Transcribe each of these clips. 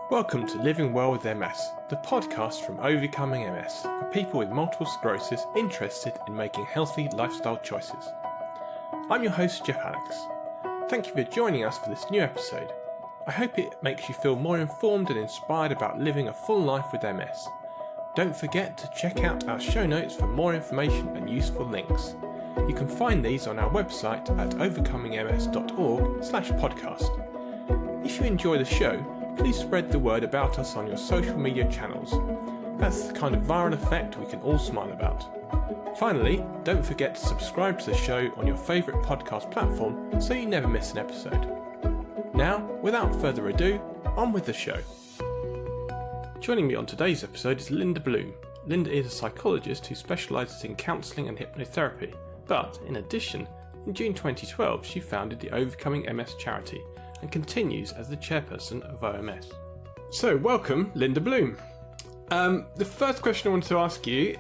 Welcome to Living Well with MS, the podcast from Overcoming MS for people with multiple sclerosis interested in making healthy lifestyle choices. I'm your host, Jeff Alex. Thank you for joining us for this new episode. I hope it makes you feel more informed and inspired about living a full life with MS. Don't forget to check out our show notes for more information and useful links. You can find these on our website at overcomingms.org/podcast. If you enjoy the show, please spread the word about us on your social media channels. That's the kind of viral effect we can all smile about. Finally, don't forget to subscribe to the show on your favourite podcast platform so you never miss an episode. Now, without further ado, on with the show. Joining me on today's episode is Linda Bloom. Linda is a psychologist who specialises in counselling and hypnotherapy, but in addition, in June 2012 she founded the Overcoming MS charity and continues as the chairperson of OMS. So, welcome, Linda Bloom. The first question I wanted to ask you,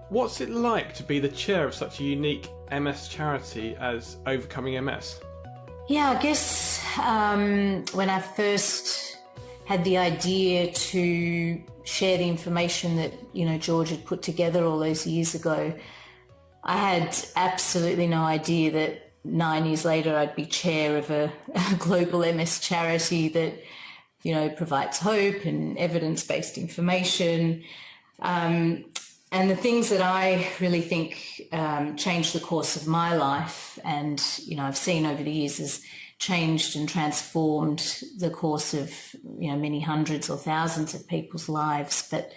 what's it like to be the chair of such a unique MS charity as Overcoming MS? Yeah, I guess when I first had the idea to share the information that, George had put together all those years ago, I had absolutely no idea that 9 years later I'd be chair of a global MS charity that, provides hope and evidence-based information. And the things that I really think changed the course of my life and, I've seen over the years has changed and transformed the course of, many hundreds or thousands of people's lives. But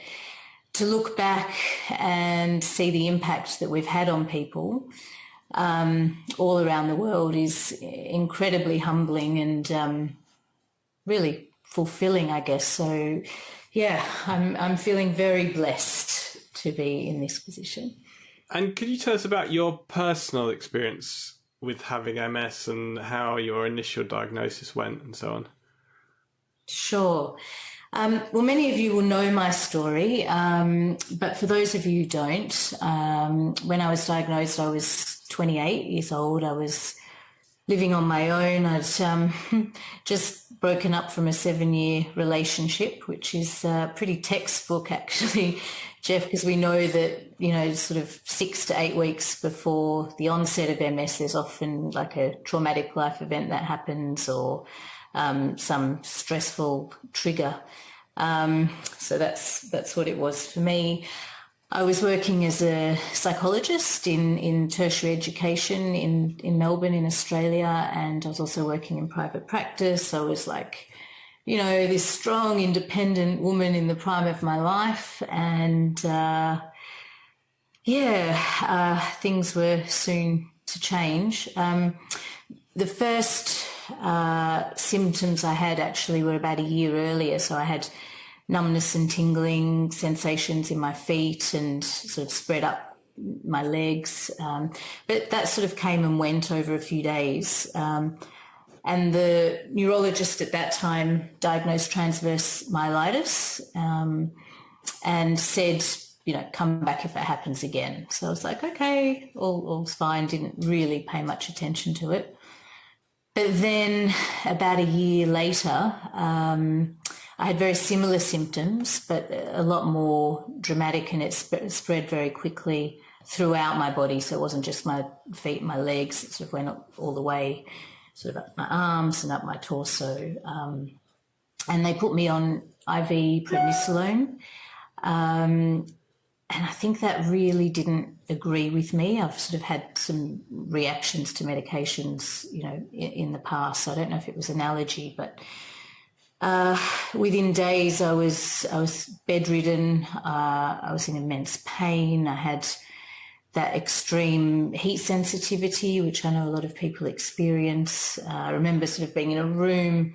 to look back and see the impact that we've had on people all around the world is incredibly humbling and really fulfilling, I guess. So, yeah, I'm feeling very blessed to be in this position. And could you tell us about your personal experience with having MS and how your initial diagnosis went and so on? Sure. Well, many of you will know my story, but for those of you who don't, when I was diagnosed, I was 28 years old. I was living on my own. I'd just broken up from a 7-year relationship, which is pretty textbook, actually, Jeff, because we know that, sort of 6 to 8 weeks before the onset of MS, there's often like a traumatic life event that happens or some stressful trigger. So that's what it was for me. I was working as a psychologist in tertiary education in Melbourne in Australia, and I was also working in private practice. I was like, this strong, independent woman in the prime of my life, and things were soon to change. The first symptoms I had actually were about a year earlier. So I had numbness and tingling sensations in my feet and sort of spread up my legs. But that sort of came and went over a few days. And the neurologist at that time diagnosed transverse myelitis and said, come back if it happens again. So I was like, okay, all's fine. Didn't really pay much attention to it. But then about a year later, I had very similar symptoms, but a lot more dramatic, and it spread very quickly throughout my body. So it wasn't just my feet, my legs. It sort of went up all the way, sort of up my arms and up my torso. And they put me on IV prednisolone. And I think that really didn't agree with me. I've sort of had some reactions to medications, in the past. I don't know if it was an allergy, but within days I was bedridden. I was in immense pain. I had that extreme heat sensitivity, which I know a lot of people experience. I remember sort of being in a room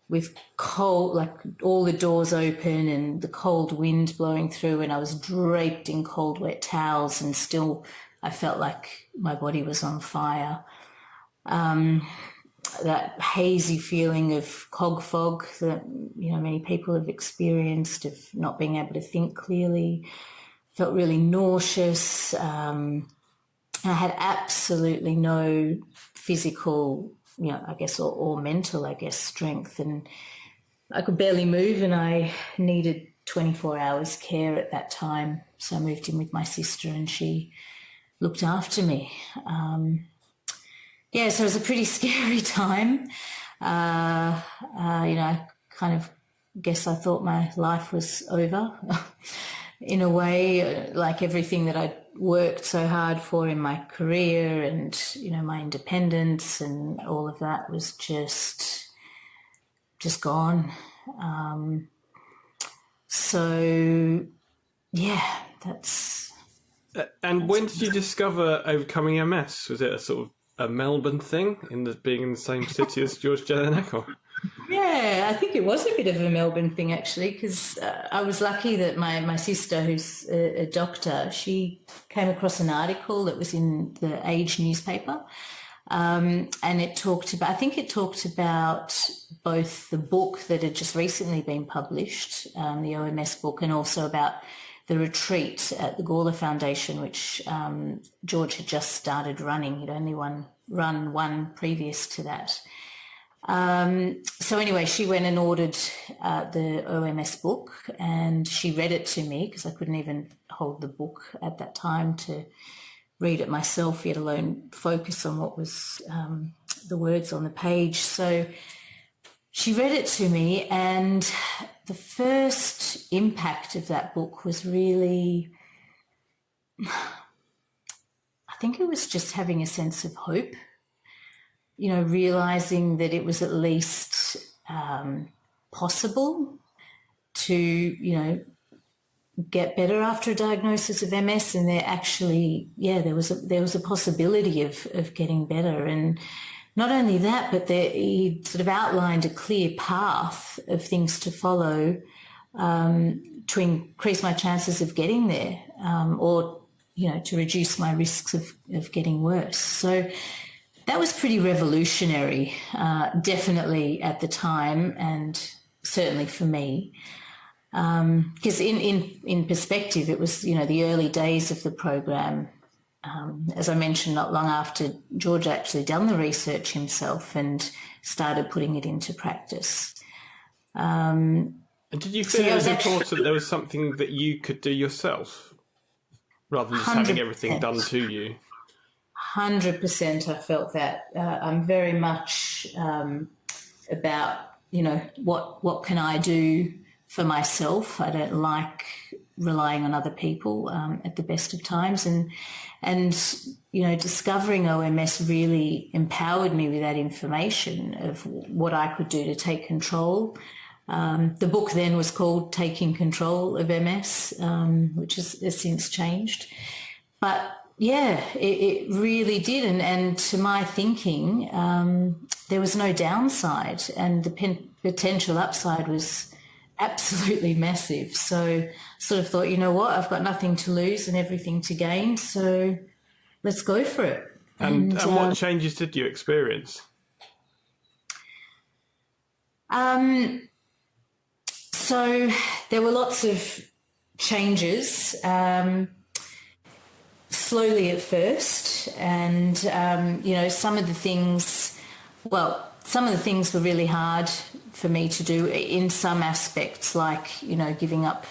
with cold, like all the doors open and the cold wind blowing through, and I was draped in cold, wet towels, and still I felt like my body was on fire. That hazy feeling of cog fog that, many people have experienced, of not being able to think clearly, felt really nauseous. I had absolutely no physical, I guess, or mental, strength. And I could barely move, and I needed 24 hours care at that time. So I moved in with my sister, and she looked after me. So it was a pretty scary time. I kind of guess I thought my life was over in a way, like everything that I'd worked so hard for in my career and, my independence and all of that was just gone. That's... And when did you discover overcoming MS? Was it a sort of a Melbourne thing, being in the same city as George Jelinek? Or? Yeah, I think it was a bit of a Melbourne thing, actually, because I was lucky that my sister, who's a doctor, she came across an article that was in the Age newspaper, and it talked about both the book that had just recently been published, the OMS book, and also about the retreat at the Gawler Foundation, which George had just started running. He'd only run one previous to that. So anyway, she went and ordered the OMS book, and she read it to me because I couldn't even hold the book at that time to read it myself, yet alone focus on what was the words on the page. So she read it to me, and the first impact of that book was really, I think it was just having a sense of hope, realizing that it was at least possible to, get better after a diagnosis of MS, and there actually, there was a possibility of getting better. And not only that, but he sort of outlined a clear path of things to follow to increase my chances of getting there, or to reduce my risks of getting worse. So that was pretty revolutionary, definitely at the time, and certainly for me. Because in perspective, it was, the early days of the program. As I mentioned, not long after George actually done the research himself and started putting it into practice. And did you feel it was important there was something that you could do yourself rather than just 100%. Having everything done to you? 100% I felt that. I'm very much about, what can I do for myself. I don't like relying on other people at the best of times. And discovering OMS really empowered me with that information of what I could do to take control. The book then was called Taking Control of MS, which has since changed. But it really did. And to my thinking, there was no downside, and the potential upside was absolutely massive. So sort of thought, I've got nothing to lose and everything to gain, so let's go for it. And what changes did you experience? So there were lots of changes, slowly at first, and some of the things were really hard for me to do in some aspects, like giving up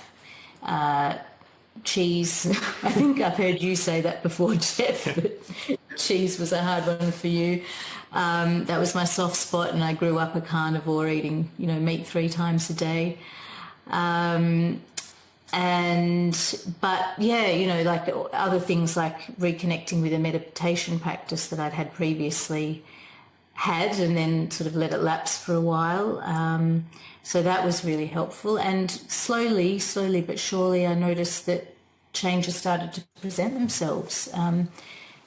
cheese. I think I've heard you say that before, Jeff, but cheese was a hard one for you. That was my soft spot, and I grew up a carnivore, eating meat 3 times a day. Like other things, like reconnecting with a meditation practice that I'd had previously and then sort of let it lapse for a while. So that was really helpful. And slowly but surely, I noticed that changes started to present themselves.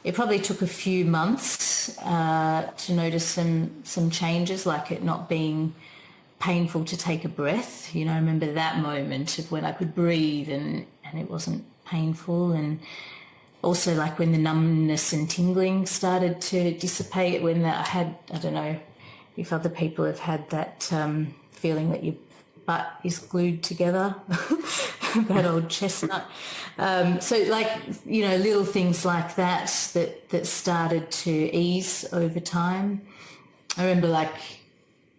It probably took a few months to notice some changes, like it not being painful to take a breath. I remember that moment of when I could breathe and it wasn't painful. And also like when the numbness and tingling started to dissipate, I don't know if other people have had that feeling that your butt is glued together, that old chestnut. So little things like that started to ease over time. I remember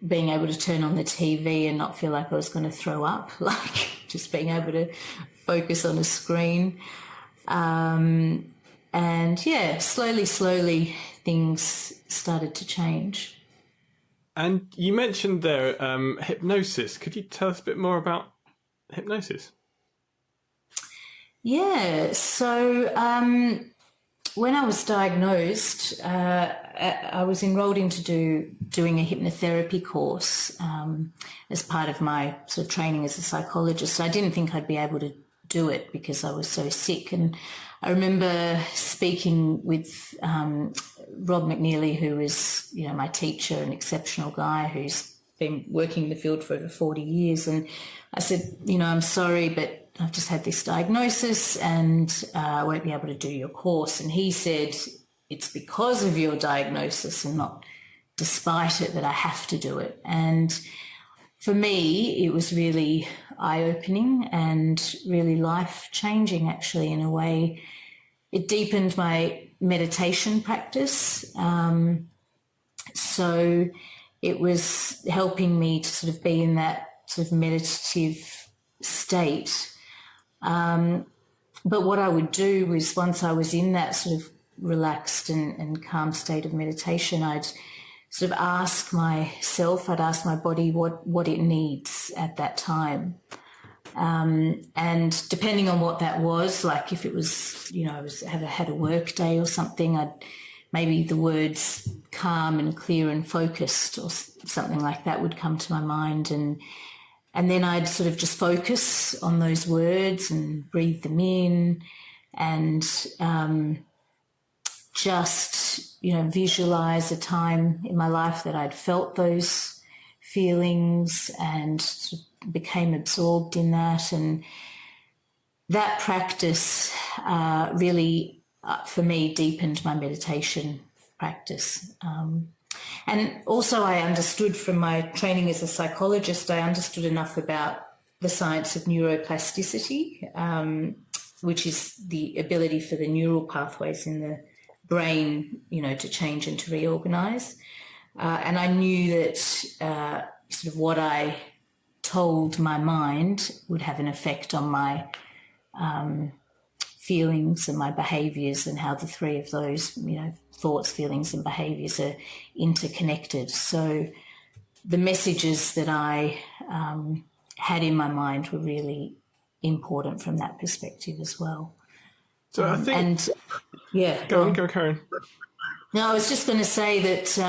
being able to turn on the TV and not feel like I was going to throw up, like just being able to focus on a screen. And yeah, slowly things started to change. And you mentioned there hypnosis. Could you tell us a bit more about hypnosis? Yeah, so when I was diagnosed, I was enrolled into doing a hypnotherapy course as part of my sort of training as a psychologist. So I didn't think I'd be able to do it because I was so sick. And I remember speaking with Rob McNeely, who was, my teacher, an exceptional guy who's been working in the field for over 40 years. And I said, I'm sorry, but I've just had this diagnosis and I won't be able to do your course. And he said, it's because of your diagnosis and not despite it that I have to do it. And for me, it was really eye-opening and really life-changing, actually, in a way. It deepened my meditation practice. So it was helping me to sort of be in that sort of meditative state. But what I would do was, once I was in that sort of relaxed and calm state of meditation, I'd sort of ask myself, I'd ask my body what it needs at that time. And depending on what that was, like if it was, had a work day or something, maybe the words calm and clear and focused or something like that would come to my mind. And then I'd sort of just focus on those words and breathe them in and just, visualize a time in my life that I'd felt those feelings and sort of became absorbed in that. And that practice really, for me, deepened my meditation practice. And also I understood from my training as a psychologist, I understood enough about the science of neuroplasticity, which is the ability for the neural pathways in the brain, to change and to reorganize. And I knew that sort of what I told my mind would have an effect on my feelings and my behaviours, and how the three of those, thoughts, feelings and behaviours are interconnected. So the messages that I had in my mind were really important from that perspective as well. So I think... Go on, Karen. No, I was just going to say that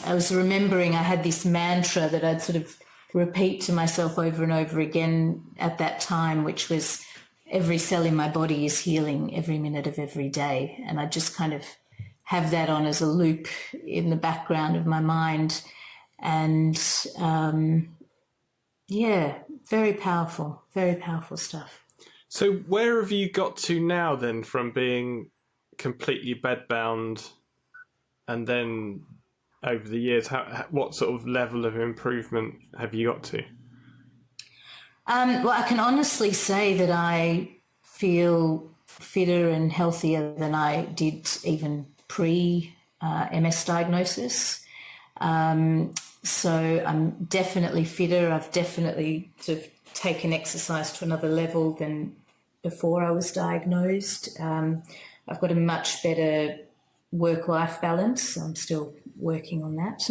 I was remembering I had this mantra that I'd sort of repeat to myself over and over again at that time, which was, every cell in my body is healing every minute of every day. And I just kind of have that on as a loop in the background of my mind. And very powerful stuff. So where have you got to now then, from being completely bedbound and then over the years, what sort of level of improvement have you got to? Well, I can honestly say that I feel fitter and healthier than I did even pre-MS diagnosis. So I'm definitely fitter. I've definitely sort of taken exercise to another level than before I was diagnosed. I've got a much better work-life balance. I'm still working on that.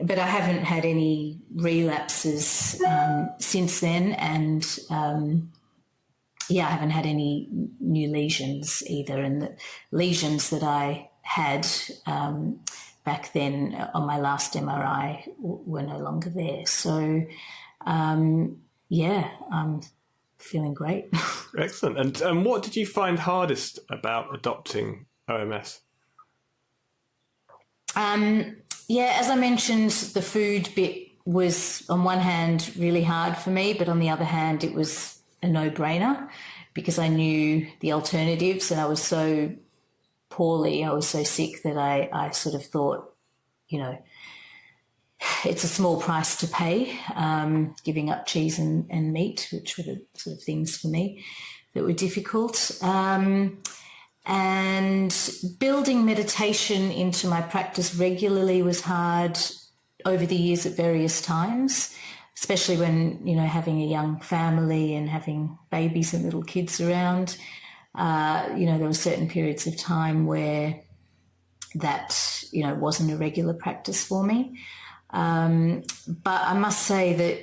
But I haven't had any relapses since then, and I haven't had any new lesions either. And the lesions that I had back then on my last MRI were no longer there. So, I'm feeling great. Excellent. And what did you find hardest about adopting OMS? As I mentioned, the food bit was on one hand really hard for me, but on the other hand, it was a no-brainer because I knew the alternatives, and I was so poorly, I was so sick that I sort of thought, it's a small price to pay, giving up cheese and meat, which were the sort of things for me that were difficult. And building meditation into my practice regularly was hard over the years at various times, especially when, having a young family and having babies and little kids around. There were certain periods of time where that, wasn't a regular practice for me. But I must say that,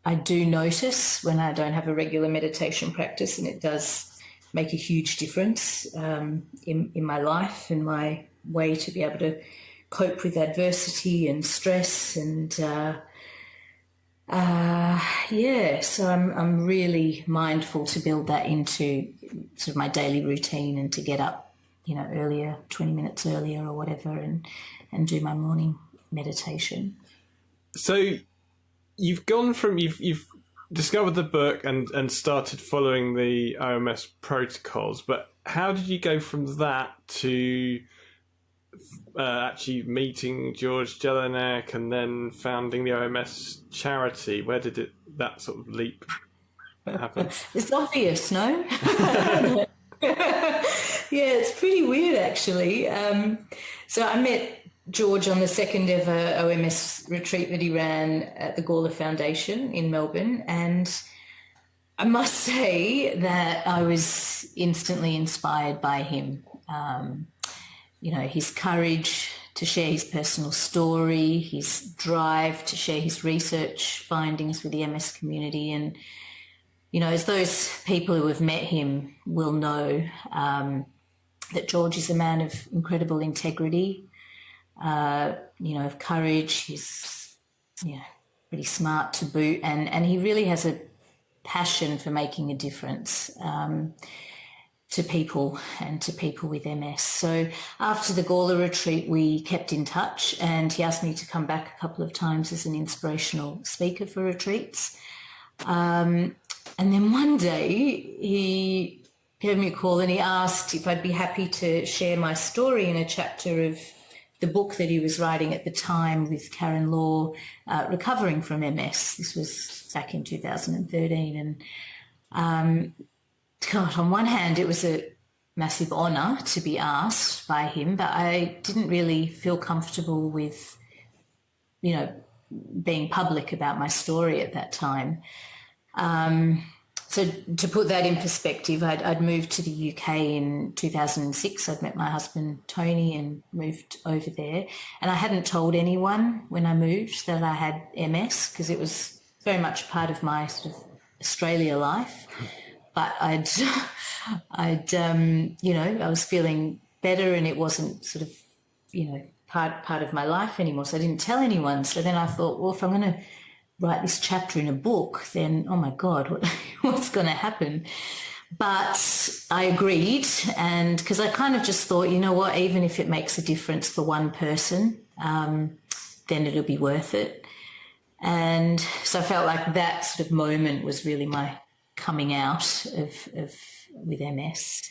I do notice when I don't have a regular meditation practice, and it does make a huge difference in my life and my way to be able to cope with adversity and stress. And so I'm really mindful to build that into sort of my daily routine and to get up, earlier, 20 minutes earlier or whatever, and do my morning meditation. So you've gone from, you've discovered the book and started following the OMS protocols, but how did you go from that to actually meeting George Jelinek and then founding the OMS charity? Where did that sort of leap happen? It's obvious, no? Yeah, it's pretty weird, actually. So I met George on the second ever OMS retreat that he ran at the Gawler Foundation in Melbourne, and I must say that I was instantly inspired by him. His courage to share his personal story, his drive to share his research findings with the MS community. And, as those people who have met him will know, that George is a man of incredible integrity, of courage. He's, pretty smart to boot, and he really has a passion for making a difference to people and to people with MS. So after the Gawler retreat, we kept in touch, and he asked me to come back a couple of times as an inspirational speaker for retreats. And then one day he gave me a call and he asked if I'd be happy to share my story in a chapter of the book that he was writing at the time with Karen Law, Recovering from MS. This was back in 2013. And God, on one hand, it was a massive honour to be asked by him, but I didn't really feel comfortable with, being public about my story at that time. So to put that in perspective, I'd moved to the UK in 2006. I'd met my husband, Tony, and moved over there. And I hadn't told anyone when I moved that I had MS, because it was very much part of my sort of Australia life. But I was feeling better, and it wasn't sort of, part of my life anymore. So I didn't tell anyone. So then I thought, well, if I'm going to write this chapter in a book, then, oh my God, what's going to happen? But I agreed, and because I kind of just thought, you know what, even if it makes a difference for one person, then it'll be worth it. And so I felt like that sort of moment was really my coming out with MS.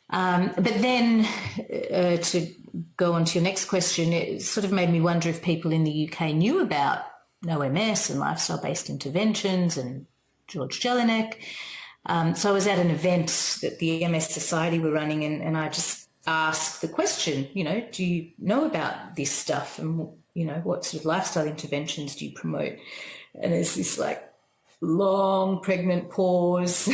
But then to go on to your next question, it sort of made me wonder if people in the UK knew about OMS and lifestyle-based interventions and George Jelinek. So I was at an event that the MS Society were running, and I just asked the question, do you know about this stuff? And, what sort of lifestyle interventions do you promote? And there's this long pregnant pause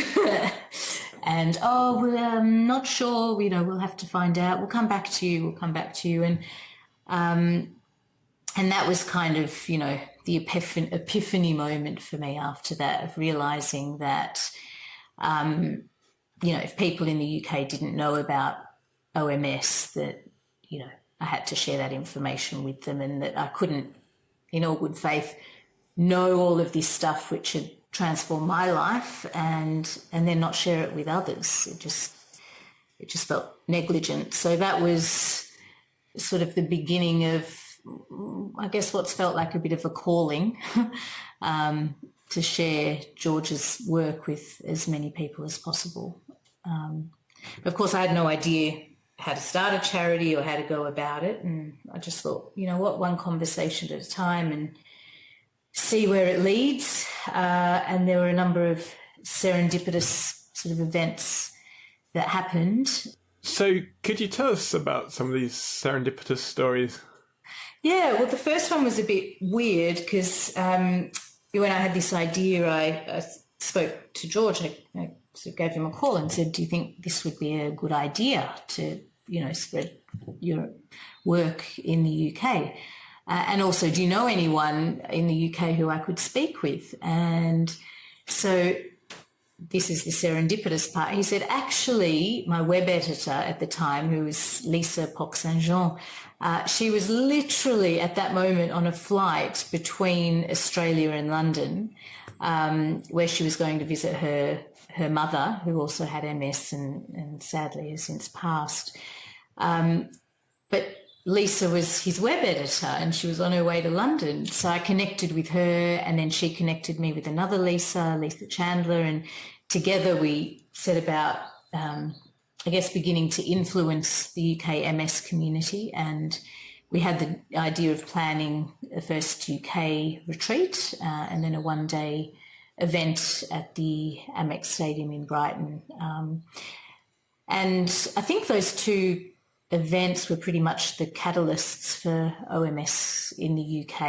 and, I'm not sure, we'll have to find out. We'll come back to you. And that was kind of, the epiphany moment for me after that, of realising that, if people in the UK didn't know about OMS, that, I had to share that information with them, and that I couldn't, in all good faith, know all of this stuff which had transformed my life and then not share it with others. It just felt negligent. So that was sort of the beginning of, I guess, what's felt like a bit of a calling to share George's work with as many people as possible. But of course, I had no idea how to start a charity or how to go about it. And I just thought, one conversation at a time and see where it leads. And there were a number of serendipitous sort of events that happened. So could you tell us about some of these serendipitous stories? Yeah, well, the first one was a bit weird because when I had this idea, I spoke to George. I sort of gave him a call and said, "Do you think this would be a good idea to, spread your work in the UK? And also, do you know anyone in the UK who I could speak with?" And so this is the serendipitous part. He said, actually, my web editor at the time, who was Lisa Poc-Saint-Jean, she was literally at that moment on a flight between Australia and London, where she was going to visit her mother, who also had MS and sadly has since passed. But Lisa was his web editor and she was on her way to London. So I connected with her, and then she connected me with another Lisa Chandler, and together we set about, beginning to influence the UK MS community. And we had the idea of planning a first UK retreat and then a one-day event at the Amex Stadium in Brighton. And I think those two events were pretty much the catalysts for OMS in the UK.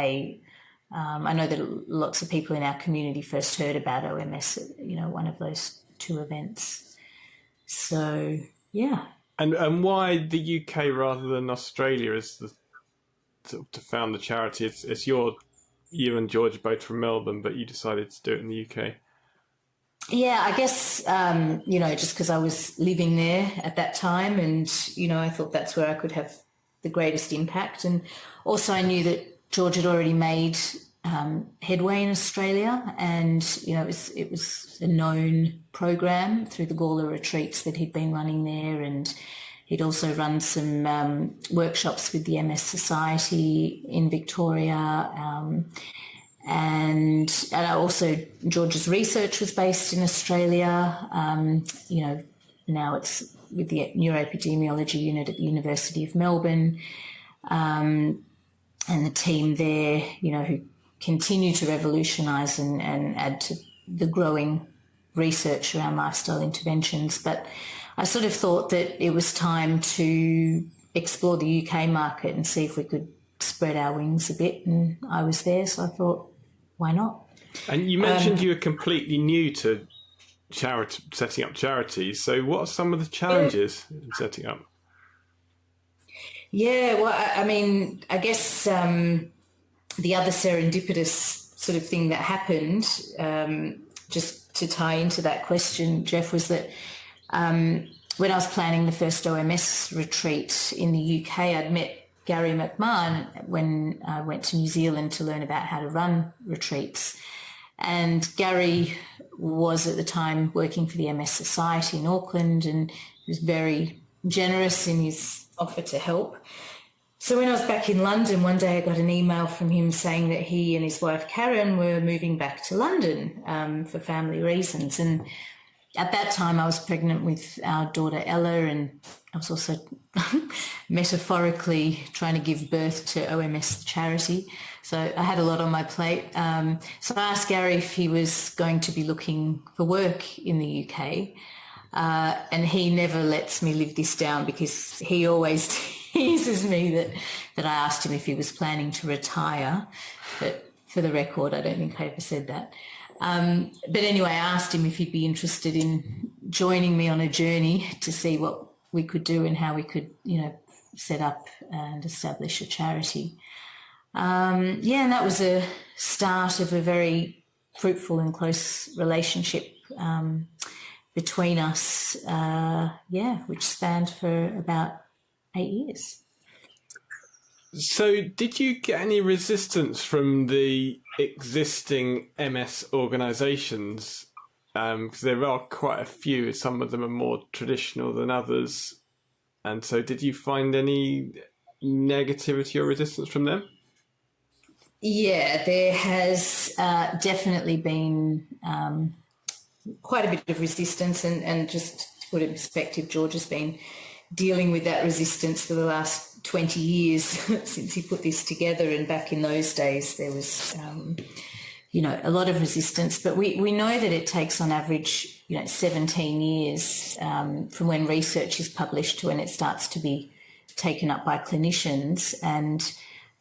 I know that lots of people in our community first heard about OMS at, one of those two events. So, yeah. And why the UK rather than Australia as to found the charity? It's you and George are both from Melbourne, but you decided to do it in the UK. Yeah, I guess, just because I was living there at that time and, I thought that's where I could have the greatest impact. And also I knew that George had already made headway in Australia, and, it was a known program through the Gawler retreats that he'd been running there, and he'd also run some workshops with the MS Society in Victoria. And also George's research was based in Australia. Now it's with the neuroepidemiology unit at the University of Melbourne, and the team there, who continue to revolutionise and add to the growing research around lifestyle interventions. But I sort of thought that it was time to explore the UK market and see if we could spread our wings a bit, and I was there, so I thought, why not? And you mentioned you were completely new to setting up charities, so what are some of the challenges in setting up? Yeah, well, I guess the other serendipitous sort of thing that happened, just to tie into that question, Jeff, was that when I was planning the first OMS retreat in the UK, I'd met Gary McMahon when I went to New Zealand to learn about how to run retreats. And Gary was at the time working for the MS Society in Auckland, and he was very generous in his offer to help. So when I was back in London, one day I got an email from him saying that he and his wife Karen were moving back to London for family reasons. And at that time I was pregnant with our daughter Ella, and I was also metaphorically trying to give birth to OMS, the charity. So I had a lot on my plate. So I asked Gary if he was going to be looking for work in the UK. And he never lets me live this down, because he always teases me that I asked him if he was planning to retire. But for the record, I don't think I ever said that. But anyway, I asked him if he'd be interested in joining me on a journey to see what we could do and how we could, set up and establish a charity. And that was a start of a very fruitful and close relationship between us, which spanned for about 8 years. So did you get any resistance from the existing MS organisations? Because there are quite a few. Some of them are more traditional than others. And so did you find any negativity or resistance from them? Yeah, there has definitely been quite a bit of resistance. And just to put it in perspective, George has been dealing with that resistance for the last 20 years since he put this together. And back in those days, there was... a lot of resistance, but we know that it takes on average, 17 years from when research is published to when it starts to be taken up by clinicians. And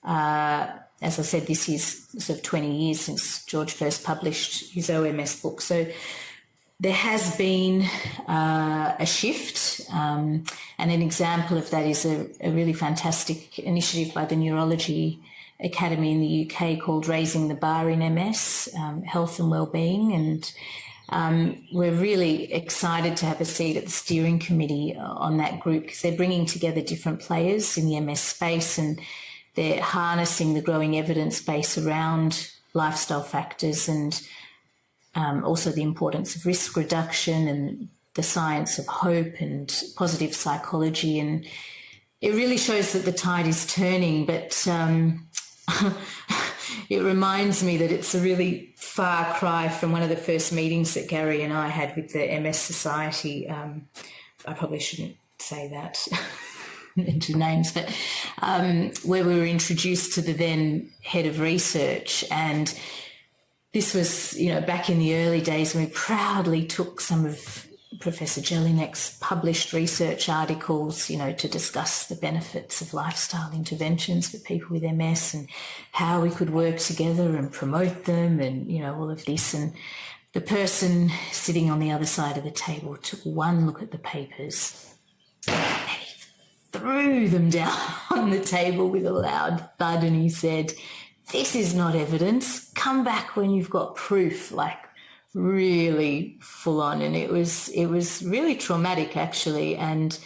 As I said, this is sort of 20 years since George first published his OMS book. So there has been a shift, and an example of that is a really fantastic initiative by the Neurology Academy in the UK called Raising the Bar in MS, Health and Wellbeing. And we're really excited to have a seat at the steering committee on that group, because they're bringing together different players in the MS space, and they're harnessing the growing evidence base around lifestyle factors, and also the importance of risk reduction and the science of hope and positive psychology. And it really shows that the tide is turning, but it reminds me that it's a really far cry from one of the first meetings that Gary and I had with the MS Society. I probably shouldn't say that into names, but where we were introduced to the then head of research. And this was, back in the early days, when we proudly took some of Professor Jelinek's published research articles, to discuss the benefits of lifestyle interventions for people with MS and how we could work together and promote them, and, all of this. And the person sitting on the other side of the table took one look at the papers and he threw them down on the table with a loud thud, and he said, "This is not evidence. Come back when you've got proof," like really full on. And it was really traumatic, actually, and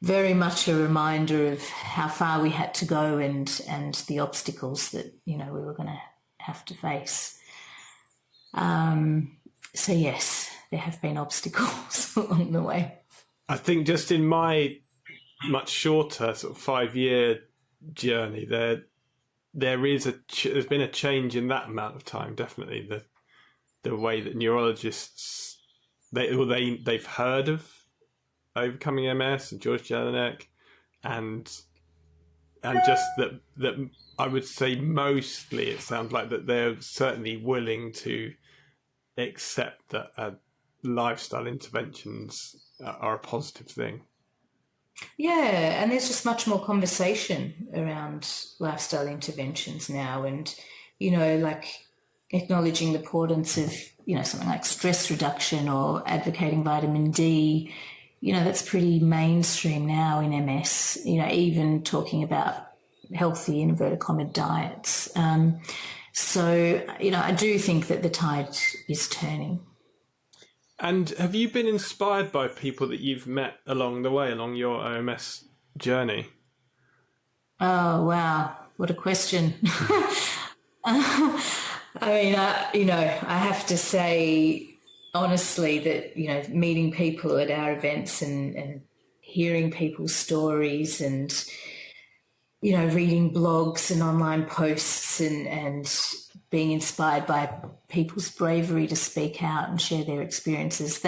very much a reminder of how far we had to go and the obstacles that, we were going to have to face. So yes, there have been obstacles along the way. I think just in my much shorter sort of 5-year journey, there's been a change in that amount of time. Definitely the way that neurologists they've heard of overcoming MS and George Jelinek, and just that I would say mostly it sounds like that they're certainly willing to accept that lifestyle interventions are a positive thing. Yeah, and there's just much more conversation around lifestyle interventions now, and, like acknowledging the importance of, something like stress reduction or advocating vitamin D, that's pretty mainstream now in MS, even talking about healthy, in inverted comma, diets. So, I do think that the tide is turning. And have you been inspired by people that you've met along the way, along your OMS journey? Oh, wow. What a question. I have to say, honestly, that, meeting people at our events and hearing people's stories and, reading blogs and online posts and being inspired by people's bravery to speak out and share their experiences,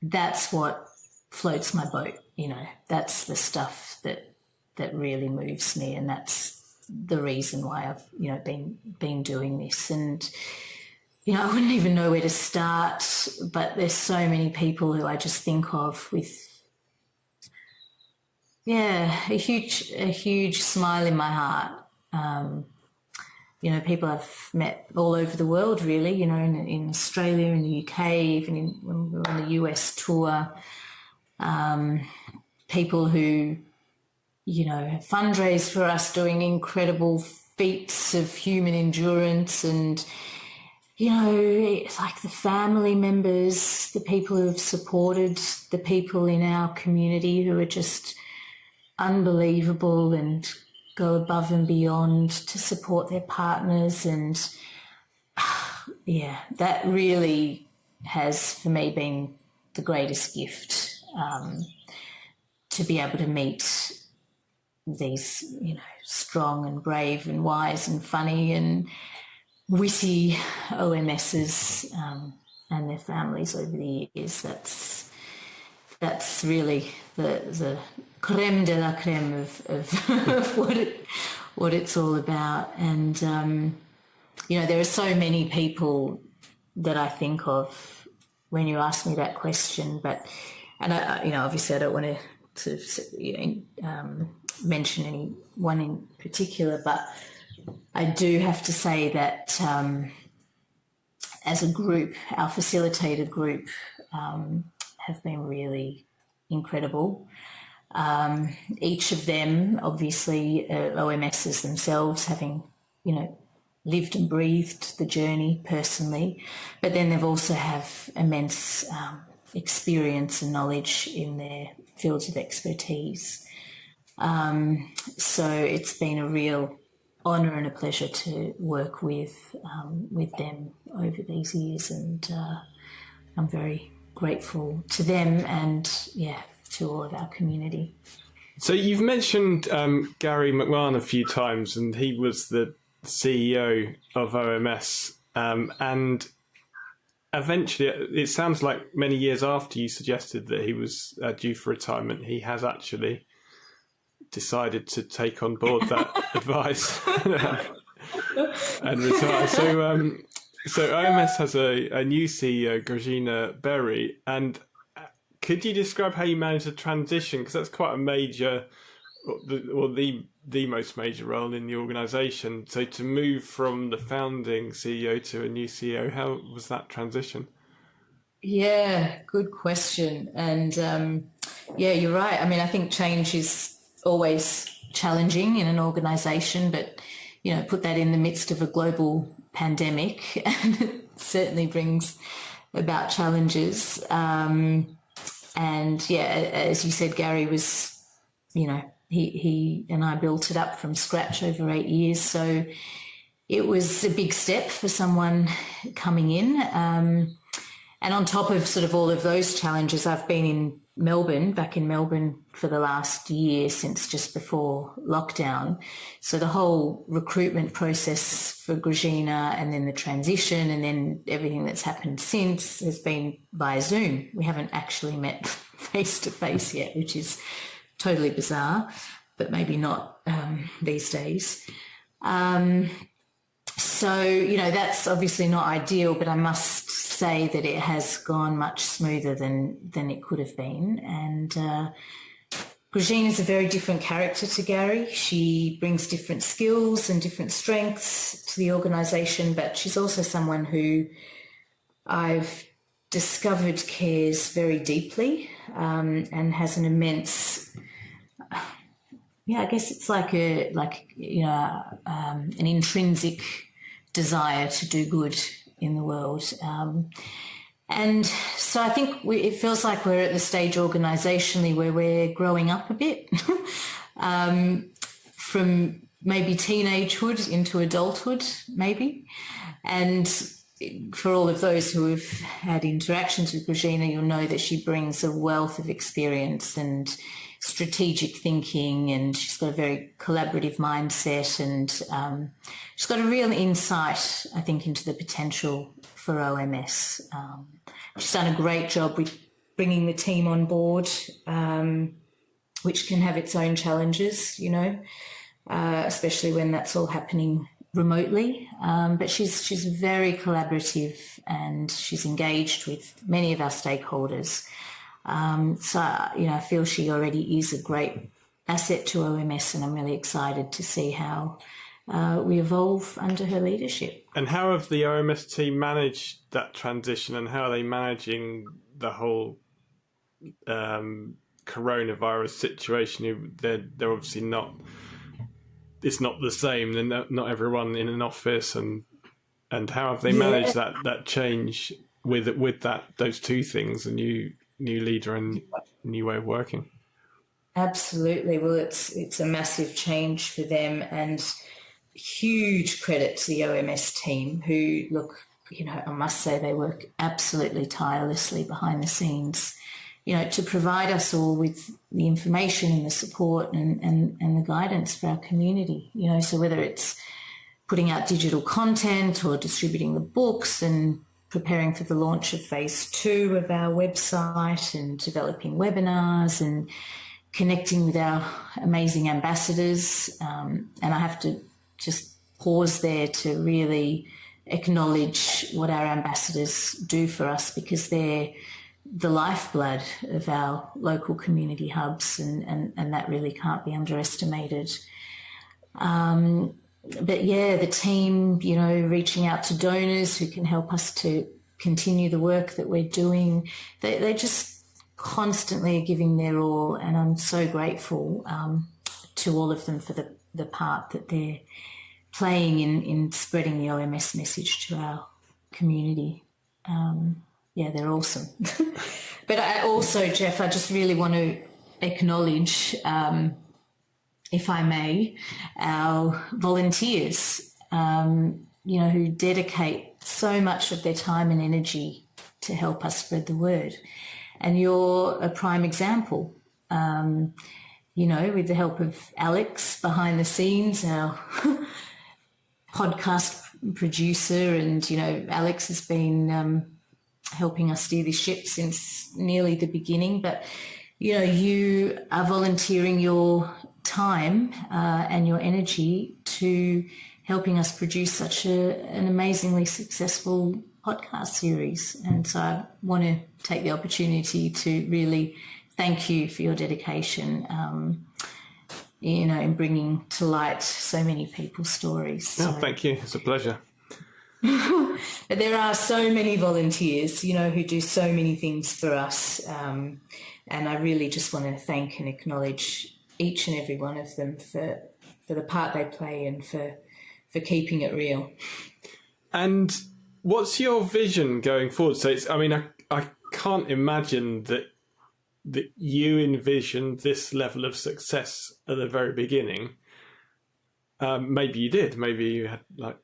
that's what floats my boat. That's the stuff that really moves me, and that's the reason why I've been doing this. And I wouldn't even know where to start, but there's so many people who I just think of with a huge smile in my heart. People I've met all over the world, really, in Australia, in the UK, even when we were on the US tour. People who, fundraise for us, doing incredible feats of human endurance, and, it's like the family members, the people who have supported the people in our community who are just unbelievable and go above and beyond to support their partners. And that really has, for me, been the greatest gift, to be able to meet these, strong and brave and wise and funny and witty OMSs and their families over the years. That's really the creme de la creme of what it's all about. And there are so many people that I think of when you ask me that question, and I obviously I don't want to sort of mention any one in particular, but I do have to say that as a group, our facilitator group have been really incredible. Each of them, obviously, OMSs themselves, having, lived and breathed the journey personally, but then they've also have immense experience and knowledge in their fields of expertise. So it's been a real honour and a pleasure to work with them over these years, and I'm very grateful to them and, to all of our community. So you've mentioned Gary McMahon a few times, and he was the CEO of OMS, and eventually, it sounds like many years after you suggested that he was due for retirement, he has actually decided to take on board that advice and retire. So OMS has a new CEO, Grazina Berry, and could you describe how you managed the transition? Because that's quite a major, or the most major role in the organisation. So to move from the founding CEO to a new CEO, how was that transition? Yeah, good question. And you're right. I mean, I think change is always challenging in an organisation, but, put that in the midst of a global pandemic, and it certainly brings about challenges. And as you said, Gary was, he and I built it up from scratch over 8 years. So it was a big step for someone coming in. And on top of sort of all of those challenges, I've been back in Melbourne for the last year, since just before lockdown. So the whole recruitment process for Grazina, and then the transition, and then everything that's happened since has been via Zoom. We haven't actually met face to face yet, which is totally bizarre, but maybe not these days. So, that's obviously not ideal, but I must say that it has gone much smoother than it could have been. And Grazina is a very different character to Gary. She brings different skills and different strengths to the organisation, but she's also someone who I've discovered cares very deeply, and has an immense, I guess it's like an intrinsic desire to do good in the world. And so I think it feels like we're at the stage organisationally where we're growing up a bit from maybe teenagehood into adulthood, maybe. And for all of those who have had interactions with Grazina, you'll know that she brings a wealth of experience and strategic thinking, and she's got a very collaborative mindset, and she's got a real insight, I think, into the potential for OMS. She's done a great job with bringing the team on board, which can have its own challenges, especially when that's all happening remotely. But she's very collaborative, and she's engaged with many of our stakeholders. So, I feel she already is a great asset to OMS, and I'm really excited to see how we evolve under her leadership. And how have the OMS team managed that transition, and how are they managing the whole coronavirus situation? They're obviously not, it's not the same. They're not everyone in an office, and how have they managed that change with those two things, a new leader and new way of working? Absolutely. Well, it's a massive change for them, and huge credit to the OMS team who, look, I must say they work absolutely tirelessly behind the scenes, to provide us all with the information and the support and the guidance for our community, so whether it's putting out digital content or distributing the books and preparing for the launch of phase 2 of our website, and developing webinars and connecting with our amazing ambassadors. And I have to just pause there to really acknowledge what our ambassadors do for us, because they're the lifeblood of our local community hubs, and that really can't be underestimated. But yeah, the team, you know, reaching out to donors who can help us to continue the work that we're doing, they just constantly are giving their all, and I'm so grateful to all of them for the part that they're playing in spreading the OMS message to our community. Yeah, they're awesome. But I also, Jeff, I just really want to acknowledge, if I may, our volunteers, you know, who dedicate so much of their time and energy to help us spread the word. And you're a prime example, you know, with the help of Alex behind the scenes, our podcast producer. And, you know, Alex has been helping us steer this ship since nearly the beginning. But, you know, you are volunteering your time and your energy to helping us produce such an amazingly successful podcast series. And so I want to take the opportunity to really thank you for your dedication, you know, in bringing to light so many people's stories. So. Oh, thank you. It's a pleasure. But there are so many volunteers, you know, who do so many things for us. And I really just want to thank and acknowledge each and every one of them for the part they play and for keeping it real. And what's your vision going forward? So it's, I mean, I can't imagine that you envisioned this level of success at the very beginning. Maybe you did. Maybe you had like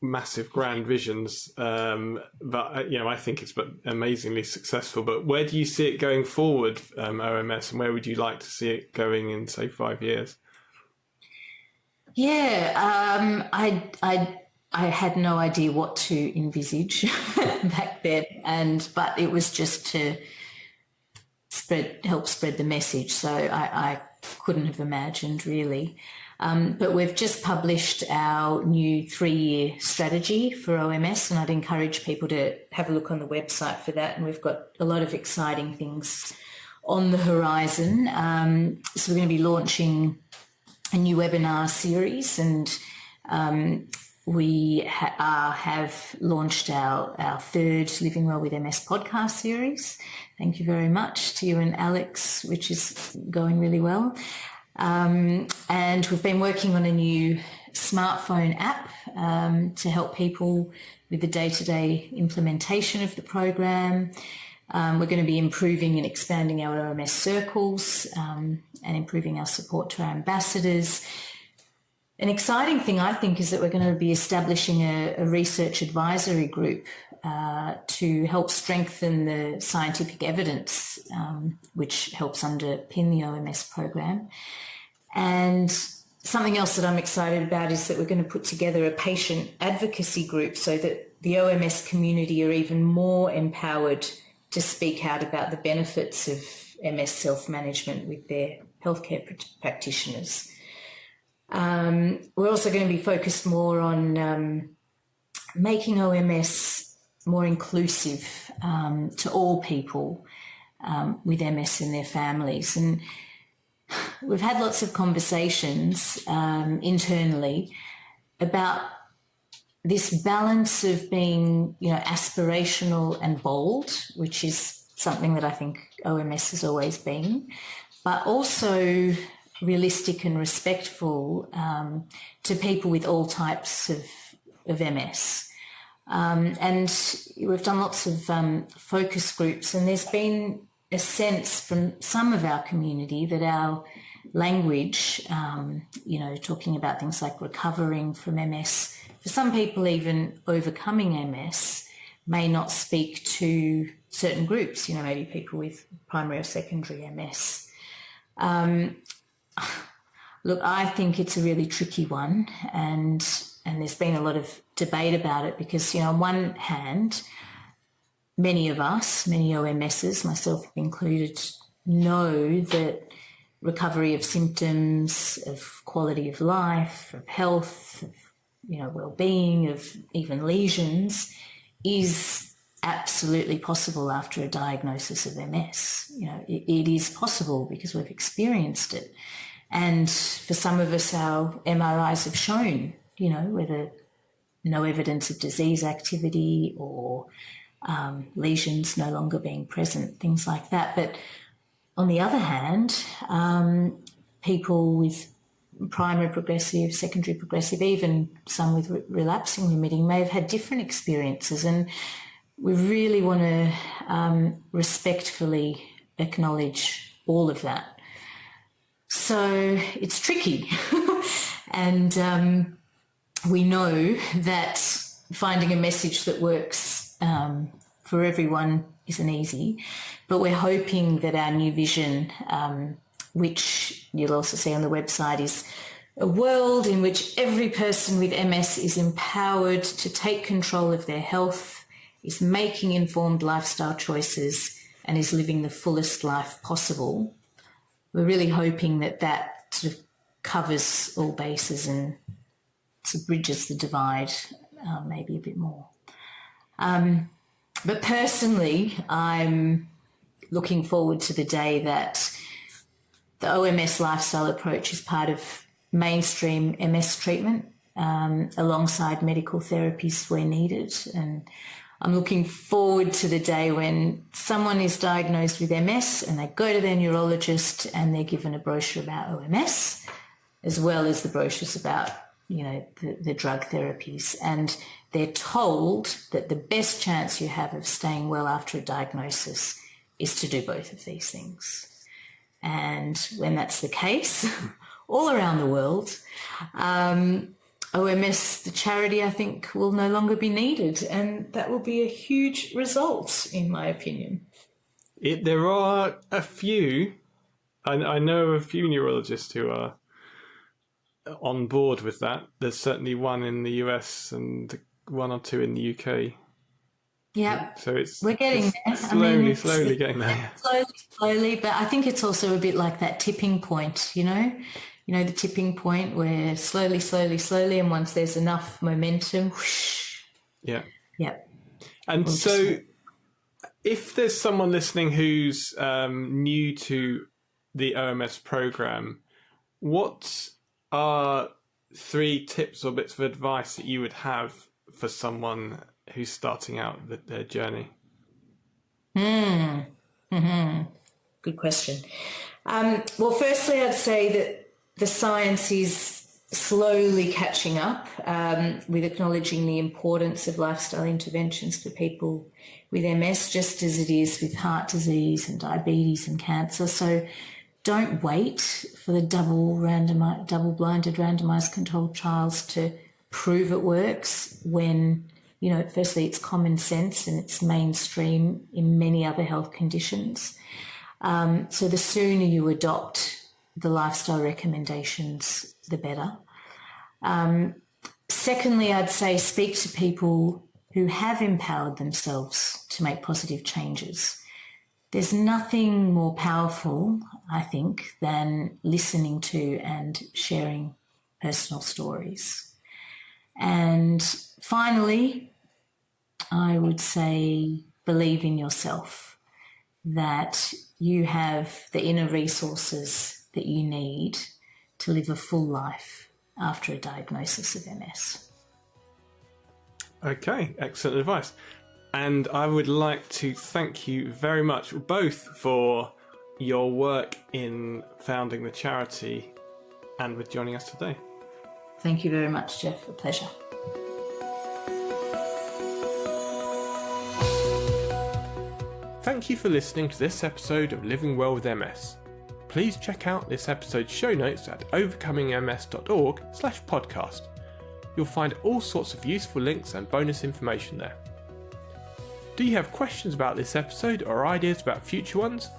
massive grand visions. But you know, I think it's amazingly successful. But where do you see it going forward, OMS, and where would you like to see it going in, say, 5 years? Yeah, I had no idea what to envisage back then, but it was just to help spread the message. So I couldn't have imagined really. But we've just published our new 3-year strategy for OMS, and I'd encourage people to have a look on the website for that. And we've got a lot of exciting things on the horizon. So we're going to be launching a new webinar series, and we have launched our 3rd Living Well with MS podcast series. Thank you very much to you and Alex, which is going really well. And we've been working on a new smartphone app to help people with the day-to-day implementation of the program. We're going to be improving and expanding our OMS circles and improving our support to our ambassadors. An exciting thing, I think, is that we're going to be establishing a research advisory group to help strengthen the scientific evidence, which helps underpin the OMS program. And something else that I'm excited about is that we're going to put together a patient advocacy group so that the OMS community are even more empowered to speak out about the benefits of MS self-management with their healthcare practitioners. We're also going to be focused more on making OMS more inclusive to all people with MS and their families. And we've had lots of conversations internally about this balance of being, you know, aspirational and bold, which is something that I think OMS has always been, but also realistic and respectful to people with all types of MS. And we've done lots of focus groups, and there's been a sense from some of our community that our language, you know, talking about things like recovering from MS, for some people even overcoming MS, may not speak to certain groups, you know, maybe people with primary or secondary MS. Look, I think it's a really tricky one, and there's been a lot of debate about it because, you know, on one hand, many of us, many OMSs, myself included, know that recovery of symptoms, of quality of life, of health, of, you know, well-being, of even lesions is absolutely possible after a diagnosis of MS. It is possible because we've experienced it. And for some of us, our MRIs have shown, whether no evidence of disease activity or lesions no longer being present, things like that. But on the other hand, people with primary progressive, secondary progressive, even some with relapsing remitting may have had different experiences, and we really want to respectfully acknowledge all of that. So it's tricky and we know that finding a message that works for everyone isn't easy, but we're hoping that our new vision, which you'll also see on the website, is a world in which every person with MS is empowered to take control of their health, is making informed lifestyle choices, and is living the fullest life possible. We're really hoping that sort of covers all bases and sort of bridges the divide maybe a bit more. But personally, I'm looking forward to the day that the OMS lifestyle approach is part of mainstream MS treatment alongside medical therapies where needed. And I'm looking forward to the day when someone is diagnosed with MS and they go to their neurologist and they're given a brochure about OMS, as well as the brochures about, the drug therapies. And they're told that the best chance you have of staying well after a diagnosis is to do both of these things. And when that's the case, all around the world, OMS, the charity, I think, will no longer be needed, and that will be a huge result, in my opinion. There are a few, I know a few neurologists who are on board with that. There's certainly one in the US and one or two in the UK. Yeah, so we're getting there. Slowly getting there. Slowly, but I think it's also a bit like that tipping point, the tipping point where slowly, and once there's enough momentum, whoosh. Yeah. Yeah. And so if there's someone listening who's new to the OMS program, what are 3 tips or bits of advice that you would have for someone who's starting out their journey? Good question. Well, firstly, I'd say that the science is slowly catching up with acknowledging the importance of lifestyle interventions for people with MS, just as it is with heart disease and diabetes and cancer. So don't wait for the double-blinded randomized controlled trials to prove it works when, firstly, it's common sense and it's mainstream in many other health conditions. So the sooner you adopt the lifestyle recommendations, the better. Secondly, I'd say speak to people who have empowered themselves to make positive changes. There's nothing more powerful, I think, than listening to and sharing personal stories. And finally, I would say believe in yourself, that you have the inner resources that you need to live a full life after a diagnosis of MS. Okay, excellent advice. And I would like to thank you very much, both for your work in founding the charity and with joining us today. Thank you very much, Jeff. A pleasure. Thank you for listening to this episode of Living Well with MS. Please check out this episode's show notes at overcomingms.org/podcast. You'll find all sorts of useful links and bonus information there. Do you have questions about this episode or ideas about future ones?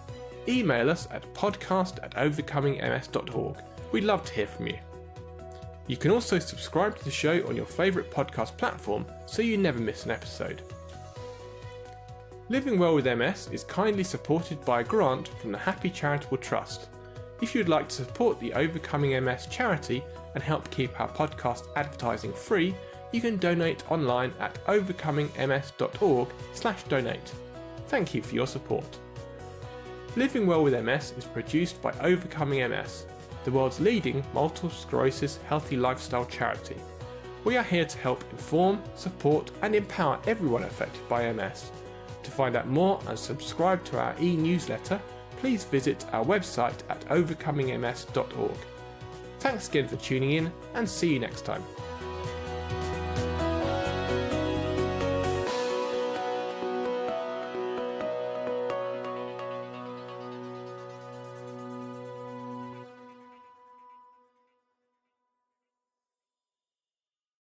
Email us at podcast@overcomingms.org. We'd love to hear from you. You can also subscribe to the show on your favourite podcast platform so you never miss an episode. Living Well with MS is kindly supported by a grant from the Happy Charitable Trust. If you'd like to support the Overcoming MS charity and help keep our podcast advertising free, you can donate online at overcomingms.org/donate. Thank you for your support. Living Well with MS is produced by Overcoming MS, the world's leading multiple sclerosis healthy lifestyle charity. We are here to help inform, support and empower everyone affected by MS. To find out more and subscribe to our e-newsletter, please visit our website at overcomingms.org. Thanks again for tuning in and see you next time.